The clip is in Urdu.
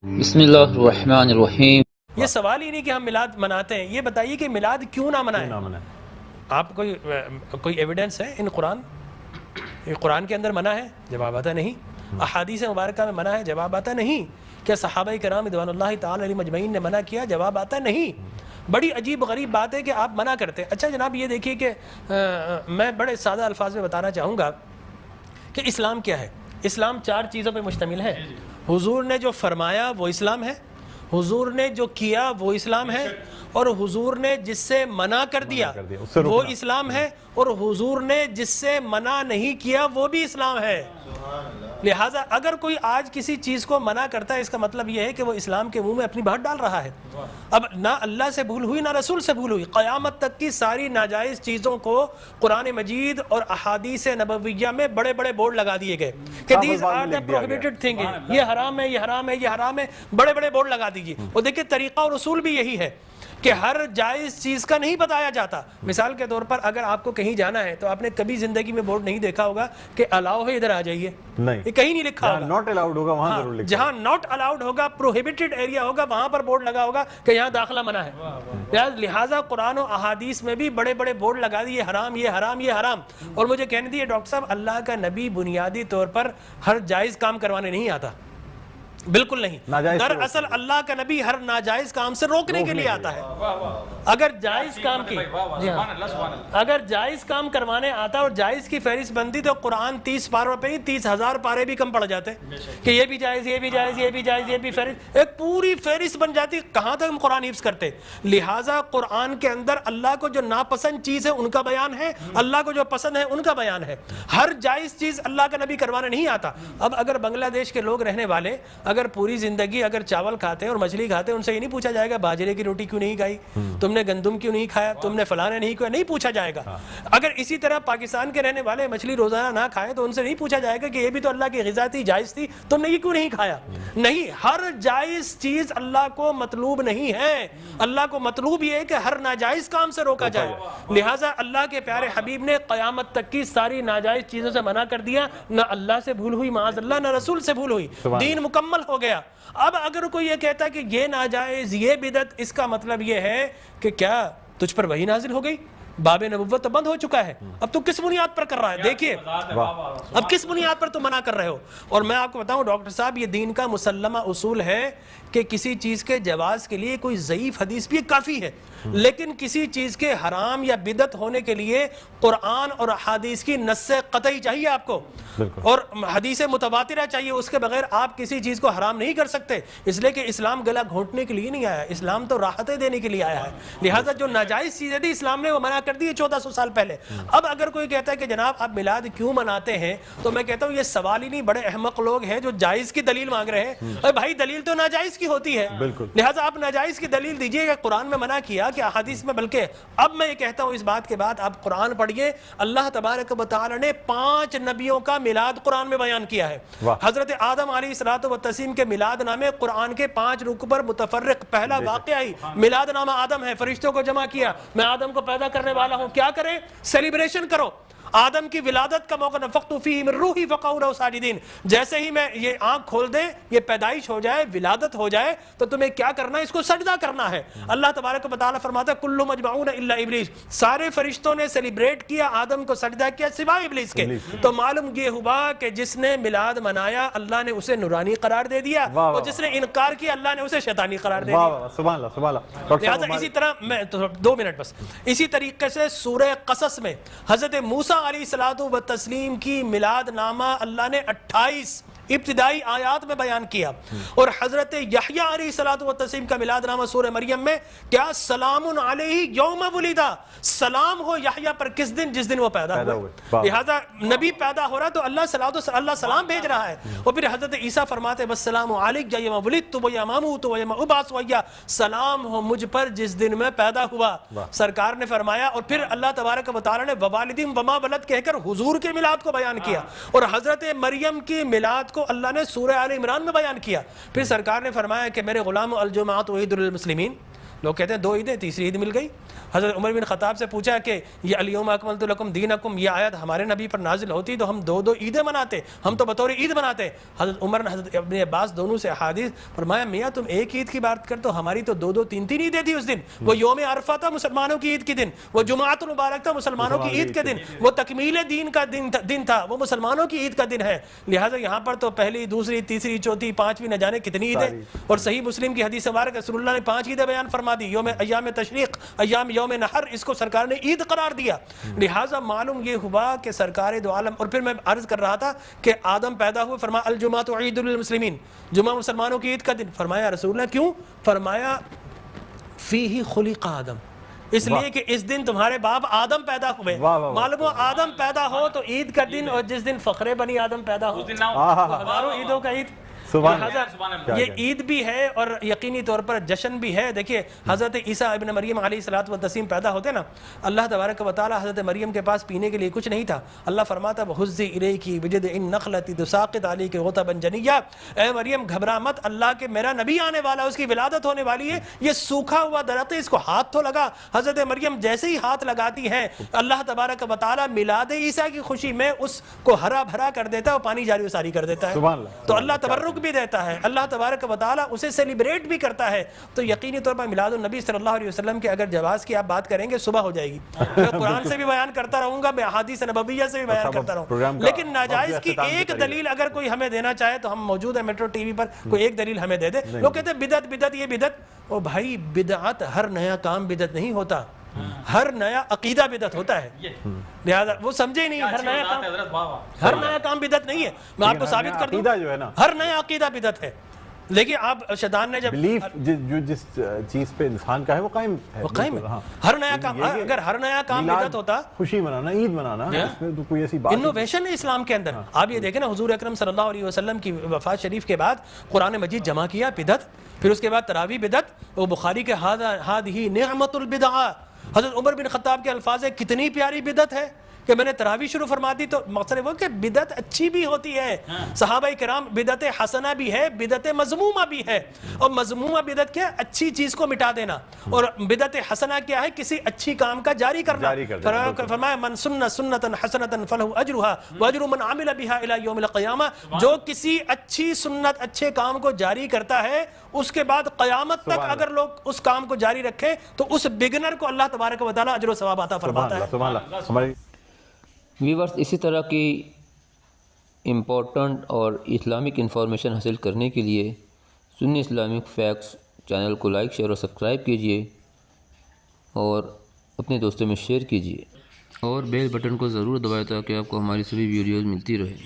بسم اللہ الرحمن الرحیم۔ یہ سوال ہی نہیں کہ ہم میلاد مناتے ہیں، یہ بتائیے کہ میلاد کیوں نہ منائیں؟ آپ کوئی ایویڈنس ہے ان قرآن کے اندر منع ہے؟ جواب آتا نہیں۔ احادیث مبارکہ میں منع ہے؟ جواب آتا نہیں۔ کیا صحابہ کرام رضوان اللہ تعالی علیہم اجمعین نے منع کیا؟ جواب آتا نہیں۔ بڑی عجیب غریب بات ہے کہ آپ منع کرتے ہیں۔ اچھا جناب یہ دیکھیے کہ میں بڑے سادہ الفاظ میں بتانا چاہوں گا کہ اسلام کیا ہے۔ اسلام 4 چیزوں پہ مشتمل ہے۔ حضور نے جو فرمایا وہ اسلام ہے، حضور نے جو کیا وہ اسلام ہے، اور حضور نے جس سے منع کر دیا وہ اسلام ہے، اور حضور نے جس سے منع نہیں کیا وہ بھی اسلام ہے۔ لہٰذا اگر کوئی آج کسی چیز کو منع کرتا ہے، اس کا مطلب یہ ہے کہ وہ اسلام کے منہ میں اپنی بات ڈال رہا ہے۔ اب نہ اللہ سے بھول ہوئی نہ رسول سے بھول ہوئی، قیامت تک کی ساری ناجائز چیزوں کو قرآن مجید اور احادیث نبویہ میں بڑے بڑے بورڈ لگا دیے گئے کہ these are the prohibited thing, یہ حرام ہے، یہ حرام ہے، یہ حرام ہے، بڑے بڑے بورڈ لگا دیجیے۔ اور دیکھیں طریقہ اور اصول بھی یہی ہے کہ ہر جائز چیز کا نہیں بتایا جاتا۔ مثال کے طور پر اگر آپ کو کہیں جانا ہے تو آپ نے کبھی زندگی میں بورڈ نہیں دیکھا ہوگا کہ الاؤ ہے ادھر آ جائیے، یہ کہیں نہیں لکھا ہوگا۔ ناٹ الاؤڈ ہوگا وہاں ضرور لکھا، جہاں ناٹ الاؤڈ ہوگا، پروہیبٹڈ ایریا ہوگا، وہاں پر بورڈ لگا ہوگا کہ یہاں داخلہ منع ہے۔ لہٰذا قرآن و احادیث میں بھی بڑے بڑے بورڈ لگا دیے، حرام، یہ حرام، یہ حرام۔ اور مجھے کہنے دیے ڈاکٹر صاحب، اللہ کا نبی بنیادی طور پر ہر جائز کام کروانے نہیں آتا، بالکل نہیں۔ دراصل اللہ کا نبی ہر ناجائز کام سے روکنے کے لیے آتا ہے۔ اگر جائز کام کی اگر جائز کام کروانے آتا اور جائز کی فہرست بنتی تو قرآن 30 پاروں پہ ہی 30,000 پارے بھی کم پڑ جاتے کہ یہ بھی جائز، یہ بھی جائز، یہ بھی جائز، یہ بھی فہرست، ایک پوری فہرست بن جاتی۔ کہاں تک ہم قرآن حفظ کرتے؟ لہٰذا قرآن کے اندر اللہ کو جو ناپسند چیز ہے ان کا بیان ہے، اللہ کو جو پسند ہے ان کا بیان ہے۔ ہر جائز چیز اللہ کا نبی کروانے نہیں آتا۔ اب اگر بنگلہ دیش کے لوگ رہنے والے اگر پوری زندگی اگر چاول کھاتے ہیں اور مچھلی کھاتے ہیں، ان سے یہ نہیں پوچھا جائے گا باجرے کی روٹی کیوں نہیں کھائی، تم نے گندم کیوں نہیں کھایا، تم نے فلانے نہیں کھایا، نہیں پوچھا جائے گا۔ اگر اسی طرح پاکستان کے رہنے والے مچھلی روزانہ نہ کھائے تو ان سے نہیں پوچھا جائے گا کہ یہ بھی تو اللہ کی غذا تھی، جائز تھی، تم نے یہ کیوں نہیں کھایا۔ نہیں، ہر جائز چیز اللہ کو مطلوب نہیں ہے۔ اللہ کو مطلوب یہ ہے کہ ہر ناجائز کام سے روکا جائے۔ لہٰذا اللہ کے پیارے حبیب نے قیامت تک کی ساری ناجائز چیزوں سے منع کر دیا، نہ اللہ سے بھول ہوئی معاذ اللہ، نہ رسول سے بھول ہوئی، دین مکمل ہو گیا۔ اب اگر کوئی یہ کہتا ہے کہ یہ ناجائز، یہ بدعت، اس کا مطلب یہ ہے کہ کیا تجھ پر وحی نازل ہو گئی؟ باب نبوت تو بند ہو چکا ہے، اب تو کس بنیاد پر کر رہا ہے؟ دیکھیے اب کس بنیاد پر تو منع کر رہے ہو۔ اور میں آپ کو بتاؤں ڈاکٹر صاحب، یہ دین کا مسلمہ اصول ہے کہ کسی چیز کے جواز کے لیے کوئی ضعیف حدیث بھی کافی ہے، لیکن کسی چیز کے حرام یا بدعت ہونے کے لیے قرآن اور حدیث کی نص قطعی چاہیے آپ کو، اور حدیث متواترہ چاہیے، اس کے بغیر آپ کسی چیز کو حرام نہیں کر سکتے۔ اس لیے کہ اسلام گلا گھونٹنے کے لیے نہیں آیا، اسلام تو راحتیں دینے کے لیے آیا ہے۔ لہٰذا جو ناجائز چیزیں تھی اسلام نے وہ منع کر دی 1400 سال پہلے۔ اب اگر کوئی کہتا ہے کہ جناب آپ میلاد کیوں مناتے ہیں، تو میں کہتا ہوں یہ سوال ہی نہیں، بڑے احمق لوگ ہیں جو جائز کی دلیل مانگ رہے ہیں۔ اے بھائی دلیل تو ناجائز کی ہوتی ہے، لہٰذا آپ ناجائز کی دلیل دیجئے کہ قرآن میں منع کیا کہ احادیث میں، بلکہ اب میں یہ کہتا ہوں اس بات کے بعد آپ قرآن پڑھیے، اللہ تبارک و تعالی نے 5 نبیوں کا میلاد قرآن میں بیان کیا ہے۔ حضرت آدم علیہ الصلوۃ والتسلیم کے میلاد نامے قرآن کے 5 رکوع پر متفرق، پہلا واقعہ ہی میلاد نامہ آدم ہے۔ فرشتوں کو جمع کیا، میں آدم کو پیدا کرنے والا ہوں، کیا کریں؟ سیلیبریشن کرو۔ آدم کی ولادت کا موقع، نفخت فیہ من روحی فقعوا لہ ساجدین، جیسے ہی میں یہ آنکھ کھول دے، یہ پیدائش ہو جائے، ولادت ہو جائے، تو تمہیں کیا کرنا ہے؟ اس کو سجدہ کرنا ہے۔ اللہ تبارک و تعالیٰ فرماتا ہے کل مجمعون الا ابلیس، سارے فرشتوں نے سیلیبریٹ کیا، آدم کو سجدہ کیا سوائے ابلیس کے۔ تو معلوم یہ ہوا کہ جس نے میلاد منایا اللہ نے اسے نورانی قرار دے دیا، اور جس نے انکار کیا اللہ نے اسے شیطانی قرار دے دیا۔ سبحان اللہ سبحان اللہ۔ لہٰذا اسی طرح میں 2 منٹ بس، اسی طریقے سے سورہ قصص میں حضرت موسیٰ علیہ الصلوۃ والتسلیم کی میلاد نامہ اللہ نے 28 ابتدائی آیات میں بیان کیا، اور حضرت یحییٰ علیہ الصلوۃ والتسلیم کا میلاد نامہ سورہ مریم میں کیا؟ سلام علیہ یوم ولدا، سلام ہو یحییٰ پر کس دن؟ جس دن وہ پیدا ہوا۔ لہذا نبی پیدا ہو رہا تو اللہ سلام بھیج رہا ہے۔ اور پھر حضرت عیسیٰ فرماتے والسلام علیک یوم ولدت ویوم اموت ویوم ابعث حیا، سلام ہو مجھ پر جس دن میں پیدا ہوا، سرکار نے فرمایا۔ اور پھر اللہ تبارک و تعالی نے ووالدین وما ولد کہہ کر حضور کے میلاد کو بیان کیا، اور حضرت مریم کی میلاد کو اللہ نے سورہ آل عمران میں بیان کیا۔ پھر سرکار نے فرمایا کہ میرے غلام الجمعۃ عید للمسلمین، لوگ کہتے ہیں 2 عیدیں، تیسری عید مل گئی. حضرت عمر بن خطاب سے پوچھا کہ یہ الیوم اکملت لکم دینکم، یہ آیت ہمارے نبی پر نازل ہوتی تو ہم 2 عیدیں مناتے، ہم تو بطور عید مناتے. حضرت عمر نے حضرت ابن عباس دونوں سے احادیث فرمایا میاں تم ایک عید کی بات کرتے ہو، ہماری تو 2 3 عیدیں تھی اس دن. وہ یوم عرفہ تھا مسلمانوں کی عید کے دن، وہ جمعۃ المبارک تھا مسلمانوں کی عید کے دن، وہ تکمیل دین کا دن تھا، وہ مسلمانوں کی عید کا دن ہے. لہٰذا یہاں پر تو پہلی، دوسری، تیسری، چوتھی، پانچویں نہ جانے کتنی عیدیں. اور صحیح مسلم کی حدیث مبارک رسول اللہ نے 5 عیدیں بیان فرما دی. ایام تشریق، ایام یوم نحر، اس کو سرکار نے عید قرار دیا. لہٰذا معلوم یہ ہوا کہ سرکار دو عالم. اور پھر میں عرض کر رہا تھا کہ آدم پیدا ہوئے، فرمایا الجمعۃ عید للمسلمین، جمعہ مسلمانوں کی عید کا دن. فرمایا رسول اللہ کیوں؟ فرمایا فیہ خلق آدم، اس لیے کہ اس دن تمہارے باپ آدم پیدا ہوئے. معلوم ہو آدم پیدا ہو تو عید کا دن، اور جس دن فخر بنی آدم پیدا ہو ہزاروں عیدوں کا عید. یہ عید بھی ہے اور یقینی طور پر جشن بھی ہے. دیکھیے حضرت عیسیٰ ابن مریم علیہ الصلوۃ والتسلیم پیدا ہوتے نا، اللہ تبارک و تعالیٰ حضرت مریم کے پاس پینے کے لیے کچھ نہیں تھا. اللہ فرماتا وَحُزِّ إِلَيْكِ بِجِذْعِ النَّخْلَةِ تُسَاقِطْ عَلَيْكِ رُطَبًا جَنِيًّا، اے مریم گھبرا مت، اللہ کے میرا نبی آنے والا ہے، اس کی ولادت ہونے والی ہے. یہ سوکھا ہوا درخت ہے، اس کو ہاتھ تو لگا. حضرت مریم جیسے ہی ہاتھ لگاتی ہیں اللہ تبارک و تعالیٰ میلاد عیسیٰ کی خوشی میں اس کو ہرا بھرا کر دیتا ہے اور پانی جاری و ساری کر دیتا ہے. تو اللہ تبرک بھی دیتا ہے، اللہ تبارک و تعالیٰ اسے سیلیبریٹ بھی کرتا ہے. تو یقینی طور پر میلاد النبی صلی اللہ علیہ وسلم کے اگر جواز کی آپ بات کریں گے صبح ہو جائے گی. میں قرآن سے بھی بیان کرتا رہوں گا، میں احادیث نبویہ سے بھی بیان کرتا رہوں، لیکن ناجائز کی ایک دلیل اگر کوئی ہمیں دینا چاہے تو ہم موجود ہیں میٹرو ٹی وی پر، کوئی ایک دلیل ہمیں دے دے. لوگ کہتے ہیں بدعت بدعت یہ بدعت. او بھائی بدعت، ہر نیا کام بدعت نہیں ہوتا، ہر نیا عقیدہ بدعت ہوتا ہے. لہذا وہ سمجھے ہی نہیں، ہر نیا کام بدعت نہیں ہے. میں آپ کو ثابت کر دوں ہر نیا عقیدہ بدعت ہے. لیکن آپ شیطان نے جب بلیف جو جس چیز پہ انسان کا ہے وہ قائم ہے، وہ قائم ہے. ہر نیا کام، اگر ہر نیا کام بدعت ہوتا، خوشی منانا، عید منانا، اس میں تو کوئی ایسی بات انوویشن ہے اسلام کے اندر. آپ یہ دیکھیں نا حضور اکرم صلی اللہ علیہ وسلم کی وفات شریف کے بعد قرآن مجید جمع کیا، بدعت. پھر اس کے بعد تراویح بدعت. وہ بخاری کے ہذہ نعمت البدع. حضرت عمر بن خطاب کے الفاظ ہے کتنی پیاری بدعت ہے کہ میں نے تراویح شروع فرما دی. تو مقصد وہ کہ بدعت اچھی بھی ہوتی ہے. صحابہ کرام بدعت حسنہ بھی ہے، بدعت مذمومہ بھی ہے. اور مذمومہ بدعت کیا ہے؟ اچھی چیز کو مٹا دینا. اور بدعت حسنہ کیا ہے؟ کسی اچھی کام کا جاری کرنا. فرمایا من سن سنتا حسنتا فلہ اجرھا واجر من عمل بها الى یوم القیامہ. جو کسی اچھی سنت، اچھے کام کو جاری کرتا ہے، اس کے بعد قیامت تک اگر لوگ اس کام کو جاری رکھیں تو اس بگنر کو اللہ تبارک و تعالیٰ اجر و ثواب عطا فرماتا ہے. ویورز اسی طرح کی امپورٹنٹ اور اسلامک انفارمیشن حاصل کرنے کے لیے سنی اسلامک فیکٹس چینل کو لائک، شیئر اور سبسکرائب کیجیے اور اپنے دوستوں میں شیئر کیجیے اور بیل بٹن کو ضرور دبائیں تاکہ آپ کو ہماری سبھی ویڈیوز ملتی رہیں.